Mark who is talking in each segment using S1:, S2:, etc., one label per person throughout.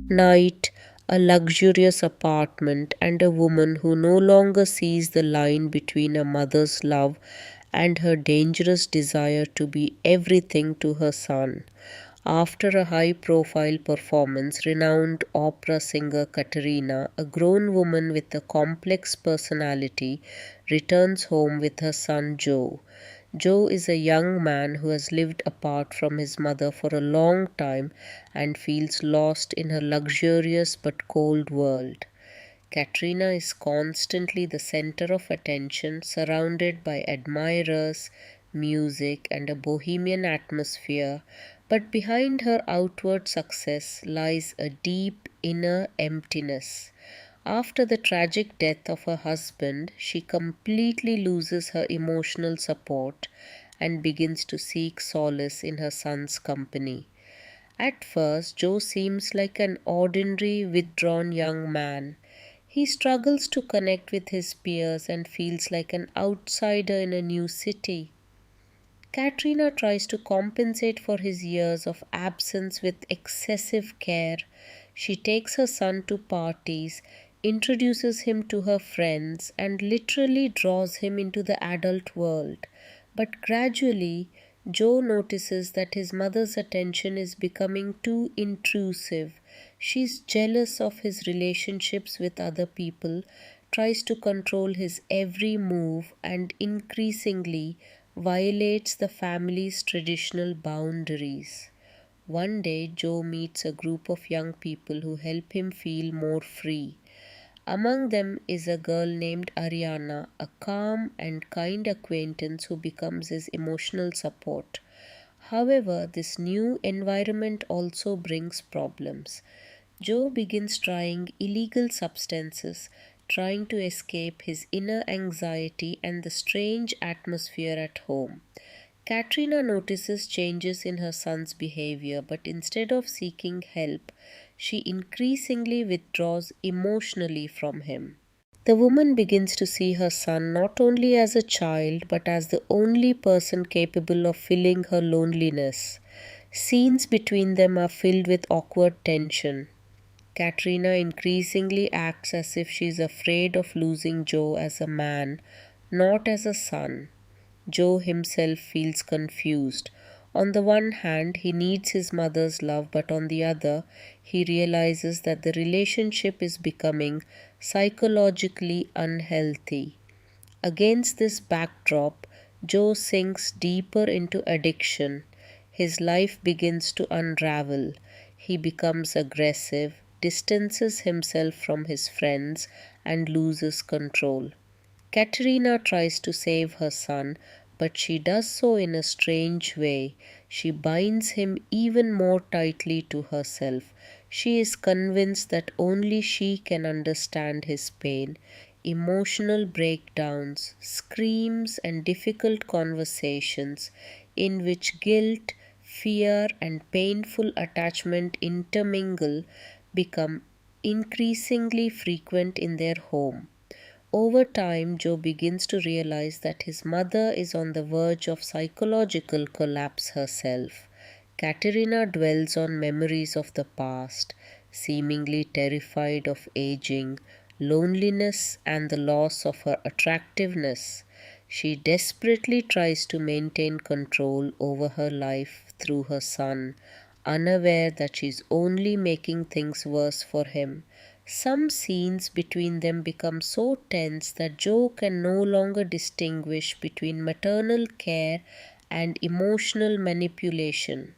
S1: Night, a luxurious apartment, and a woman who no longer sees the line between a mother's love and her dangerous desire to be everything to her son. After a high profile performance, renowned opera singer Katerina, a grown woman with a complex personality, returns home with her son Joe. Joe is a young man who has lived apart from his mother for a long time and feels lost in her luxurious but cold world. Katrina is constantly the center of attention, surrounded by admirers, music, and a bohemian atmosphere, but behind her outward success lies a deep inner emptiness. After the tragic death of her husband, she completely loses her emotional support and begins to seek solace in her son's company. At first, Joe seems like an ordinary, withdrawn young man. He struggles to connect with his peers and feels like an outsider in a new city. Katrina tries to compensate for his years of absence with excessive care. She takes her son to parties, introduces him to her friends, and literally draws him into the adult world. But gradually, Joe notices that his mother's attention is becoming too intrusive. She's jealous of his relationships with other people, tries to control his every move, and increasingly violates the family's traditional boundaries. One day, Joe meets a group of young people who help him feel more free. Among them is a girl named Ariana, a calm and kind acquaintance who becomes his emotional support. However, this new environment also brings problems. Joe begins trying illegal substances, trying to escape his inner anxiety and the strange atmosphere at home. Katrina notices changes in her son's behavior, but instead of seeking help, she increasingly withdraws emotionally from him. The woman begins to see her son not only as a child but as the only person capable of filling her loneliness. Scenes between them are filled with awkward tension. Katrina increasingly acts as if she is afraid of losing Joe as a man, not as a son. Joe himself feels confused. On the one hand, he needs his mother's love, but on the other, he realizes that the relationship is becoming psychologically unhealthy. Against this backdrop, Joe sinks deeper into addiction. His life begins to unravel. He becomes aggressive, distances himself from his friends, and loses control. Katerina tries to save her son, but she does so in a strange way. She binds him even more tightly to herself. She is convinced that only she can understand his pain. Emotional breakdowns, screams, and difficult conversations in which guilt, fear, and painful attachment intermingle become increasingly frequent in their home. Over time, Joe begins to realize that his mother is on the verge of psychological collapse herself. Katerina dwells on memories of the past, seemingly terrified of aging, loneliness, and the loss of her attractiveness. She desperately tries to maintain control over her life through her son, unaware that she's only making things worse for him. Some scenes between them become so tense that Joe can no longer distinguish between maternal care and emotional manipulation.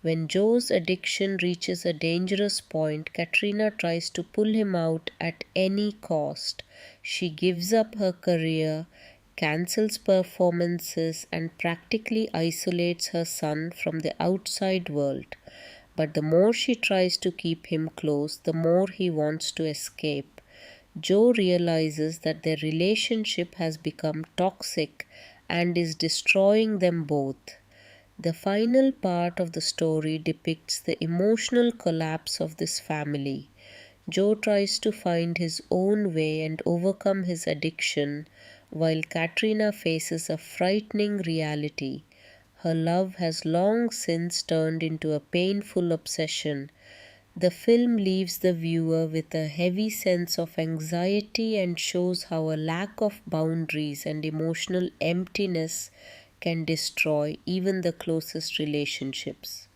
S1: When Joe's addiction reaches a dangerous point, Katrina tries to pull him out at any cost. She gives up her career, cancels performances, and practically isolates her son from the outside world. But the more she tries to keep him close, the more he wants to escape. Joe realizes that their relationship has become toxic and is destroying them both. The final part of the story depicts the emotional collapse of this family. Joe tries to find his own way and overcome his addiction, while Katrina faces a frightening reality. Her love has long since turned into a painful obsession. The film leaves the viewer with a heavy sense of anxiety and shows how a lack of boundaries and emotional emptiness can destroy even the closest relationships.